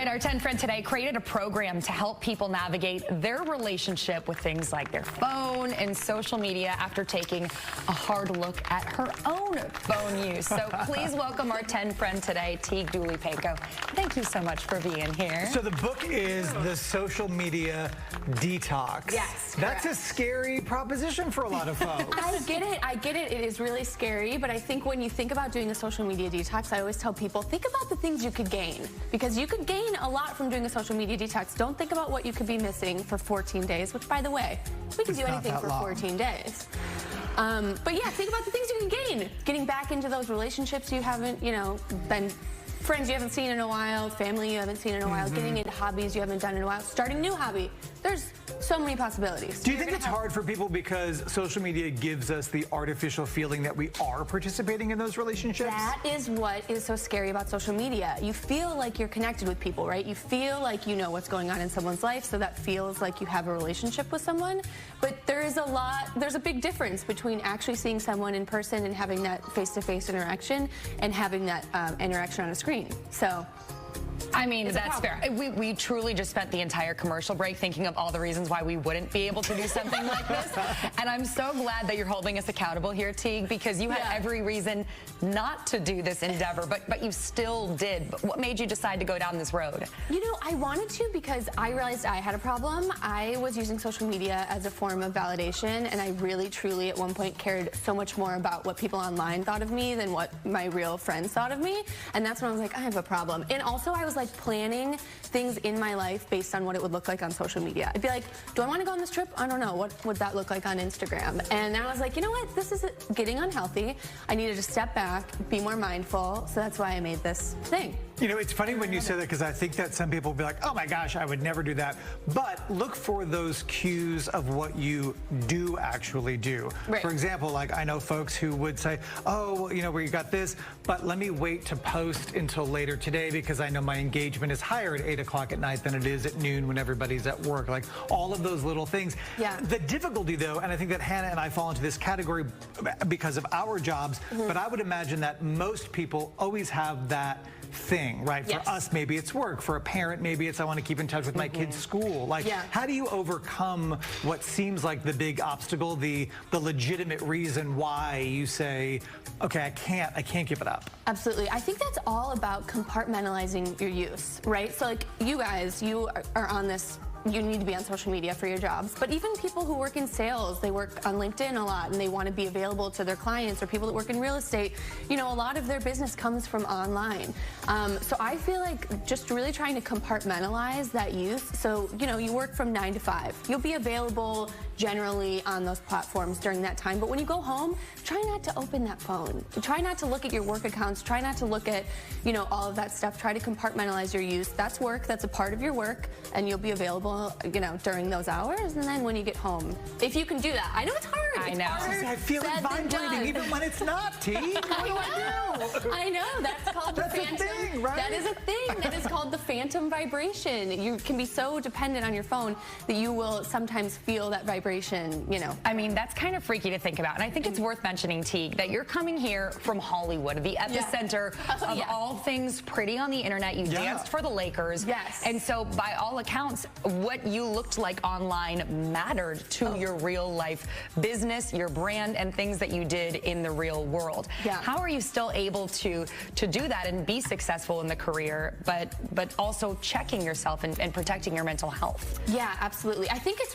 right, our 10 friend today created a program to help people navigate their relationship with things like their phone and social media after taking a hard look at her own phone use. So please welcome our 10 friend today, Teague Dooley-Panko. Thank you so much for being here. So the book is The Social Media Detox. Yes, That's a scary proposition for a lot of folks. I get it. It is really scary, but I think when you think about doing a social media detox, I always tell people, think about the things you could gain, because you could gain a lot from doing a social media detox. Don't think about what you could be missing for 14 days, which, by the way, we can do anything for 14 days. But yeah, think about the things you can gain. Getting back into those relationships you haven't, been friends you haven't seen in a while, family you haven't seen in a while, getting into hobbies you haven't done in a while, starting a new hobby. There's so many possibilities. Do you think it's hard for people because social media gives us the artificial feeling that we are participating in those relationships? That is what is so scary about social media. You feel like you're connected with people, right? You feel like you know what's going on in someone's life, so that feels like you have a relationship with someone. But there's a big difference between actually seeing someone in person and having that face-to-face interaction and having that interaction on a screen. So, I mean, that's fair. We truly just spent the entire commercial break thinking of all the reasons why we wouldn't be able to do something like this. And I'm so glad that you're holding us accountable here, Teague, because you had every reason not to do this endeavor, but you still did. But what made you decide to go down this road? I wanted to because I realized I had a problem. I was using social media as a form of validation, and I really, truly, at one point, cared so much more about what people online thought of me than what my real friends thought of me. And that's when I was like, I have a problem. And also, I was like planning things in my life based on what it would look like on social media. I'd be like, do I want to go on this trip? I don't know. What would that look like on Instagram? And then I was like, you know what? This is getting unhealthy. I needed to step back, be more mindful. So that's why I made this thing. It's funny when you say that, because I think that some people will be like, oh my gosh, I would never do that. But look for those cues of what you do actually do. Right. For example, like I know folks who would say, oh, we got this, but let me wait to post until later today because I know my engagement is higher at 8 o'clock at night than it is at noon when everybody's at work. Like all of those little things. Yeah. The difficulty, though, and I think that Hannah and I fall into this category because of our jobs, but I would imagine that most people always have that thing, right? Yes. For us, maybe it's work. For a parent, maybe it's I want to keep in touch with my kid's school. Like, how do you overcome what seems like the big obstacle, the legitimate reason why you say, okay, I can't give it up? Absolutely. I think that's all about compartmentalizing your use, right? So like you guys, you are on this, you need to be on social media for your jobs, but even people who work in sales, they work on LinkedIn a lot and they want to be available to their clients, or people that work in real estate, a lot of their business comes from online. So I feel like just really trying to compartmentalize that use. So, you work from 9 to 5. You'll be available generally on those platforms during that time, but when you go home, try not to open that phone. Try not to look at your work accounts. Try not to look at, all of that stuff. Try to compartmentalize your use. That's work. That's a part of your work, and you'll be available, during those hours. And then when you get home, if you can do that. I know it's hard. I know. I feel it vibrating even when it's not, T. What do I do? I know. That's called the phantom. Thing, right? That is a thing. That is called the phantom vibration. You can be so dependent on your phone that you will sometimes feel that vibration, I mean, that's kind of freaky to think about. And I think it's worth mentioning, Teague, that you're coming here from Hollywood, the epicenter of all things pretty on the internet. You danced for the Lakers. Yes. And so by all accounts, what you looked like online mattered to your real life business, your brand, and things that you did in the real world. Yeah. How are you still able to do that and be successful in the career, but also checking yourself and protecting your mental health? Yeah, absolutely. I think it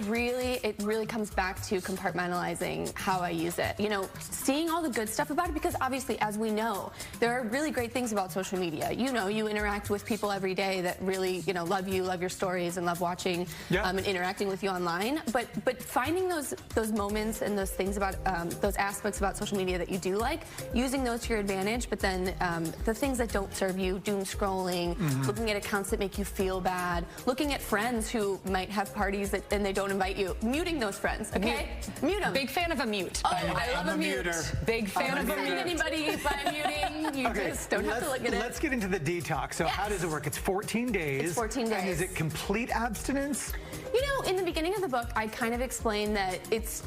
really comes back to compartmentalizing how I use it. Seeing all the good stuff about it, because obviously, as we know, there are really great things about social media. You interact with people every day that really, love you, love your stories, and love watching and interacting with you online. But finding those moments and those things about those aspects about social media that you do like, using those to your advantage, but then the things that don't serve you, doom scrolling, looking at accounts that make you feel bad, looking at friends who might have parties and they don't invite you, muting those friends, okay? Mute them. Big fan of a mute. Oh, I love a mute. Big fan of a mute. Anybody by muting, you just don't have to look at it. Let's get into the detox. So how does it work? It's 14 days. It's 14 days. And is it complete abstinence? In the beginning of the book, I kind of explained that it's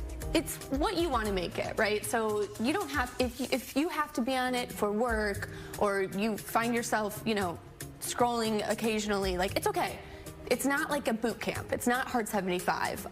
what you want to make it, right? So you don't have, if you have to be on it for work, or you find yourself, scrolling occasionally, like, it's okay. It's not like a boot camp. It's not Hard 75.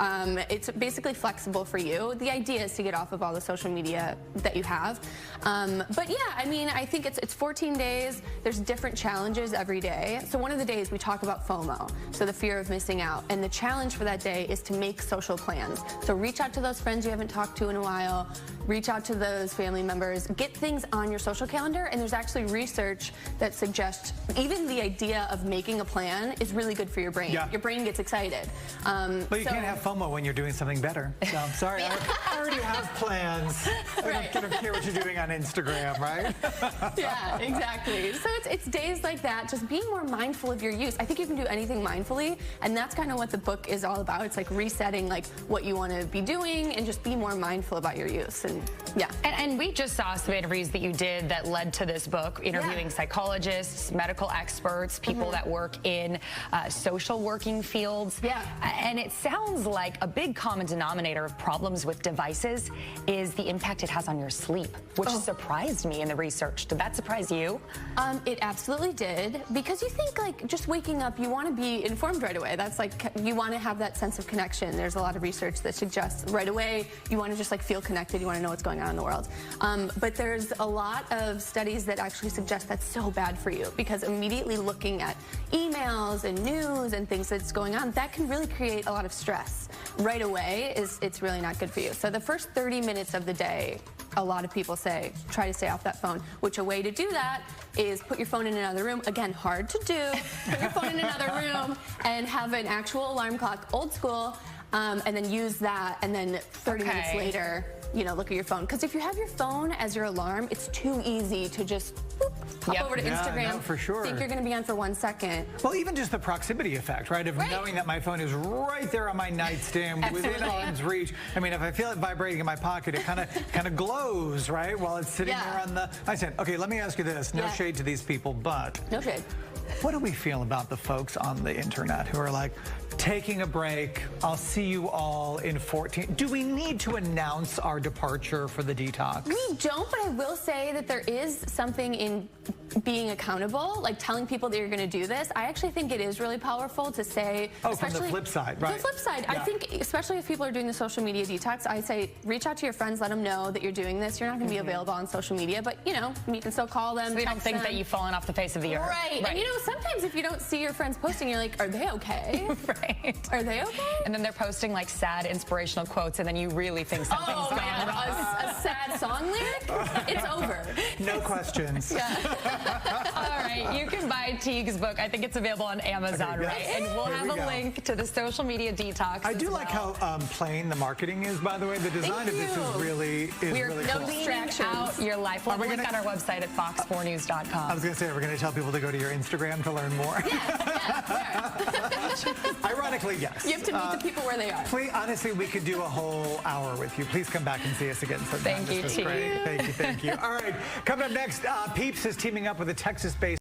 It's basically flexible for you. The idea is to get off of all the social media that you have. But yeah, I mean, I think it's 14 days. There's different challenges every day. So one of the days we talk about FOMO, so the fear of missing out. And the challenge for that day is to make social plans. So reach out to those friends you haven't talked to in a while. Reach out to those family members. Get things on your social calendar. And there's actually research that suggests even the idea of making a plan is really good for your brain. Yeah. Your brain gets excited. But you can't have FOMO when you're doing something better. So I'm sorry, I already have plans. I don't care what you're doing on Instagram, right? Yeah, exactly. So it's days like that, just being more mindful of your use. I think you can do anything mindfully, and that's kind of what the book is all about. It's like resetting like what you want to be doing and just be more mindful about your use. And yeah. And we just saw some interviews that you did that led to this book, interviewing psychologists, medical experts, people that work in social working fields. Yeah. And it sounds like a big common denominator of problems with devices is the impact it has on your sleep, which surprised me in the research. Did that surprise you? It absolutely did, because you think like just waking up, you want to be informed right away. That's like, you want to have that sense of connection. There's a lot of research that suggests right away you want to just like feel connected. You want to know what's going on in the world. But there's a lot of studies that actually suggest that's so bad for you, because immediately looking at emails and news and things that's going on, that can really create a lot of stress right away. It's really not good for you. So the first 30 minutes of the day, a lot of people say try to stay off that phone, which a way to do that is put your phone in another room. Again, hard to do. Put your phone in another room and have an actual alarm clock, old school, and then use that, and then 30 minutes later, you know, look at your phone. Because if you have your phone as your alarm, it's too easy to just pop over to Instagram, no, for sure. think you're going to be on for 1 second. Well, even just the proximity effect, right? Of knowing that my phone is right there on my nightstand, within arm's reach. I mean, if I feel it vibrating in my pocket, it kind of glows, right? While it's sitting there on the nightstand. Okay, let me ask you this. No shade to these people, but no shade. What do we feel about the folks on the internet who are like, taking a break, I'll see you all in 14. Do we need to announce our departure for the detox? We don't, but I will say that there is something in being accountable, like telling people that you're going to do this. I actually think it is really powerful to say, from the flip side, right? The flip side. I think, especially if people are doing the social media detox, I say reach out to your friends, let them know that you're doing this. You're not going to be available on social media, but you know, you can still call them. So they don't think that you've fallen off the face of the earth. Right. And you know, sometimes if you don't see your friends posting, you're like, are they okay? Right. Are they okay? And then they're posting like sad inspirational quotes, and then you really think something's gone wrong. A sad song lyric? It's over. No questions. All right, you can buy Teague's book. I think it's available on Amazon, right? And we'll have a link to the social media detox. I do like how plain the marketing is, by the way. The design of this is really cool. Distractions. Out your life. We'll have a link on our website at fox4news.com. I was going to say, we're going to tell people to go to your Instagram to learn more. Ironically, yes. You have to meet the people where they are. Please, honestly, we could do a whole hour with you. Please come back and see us again sometime. Thank you, This was great. Thank you. All right, coming up next, Peeps is teaming up with a Texas-based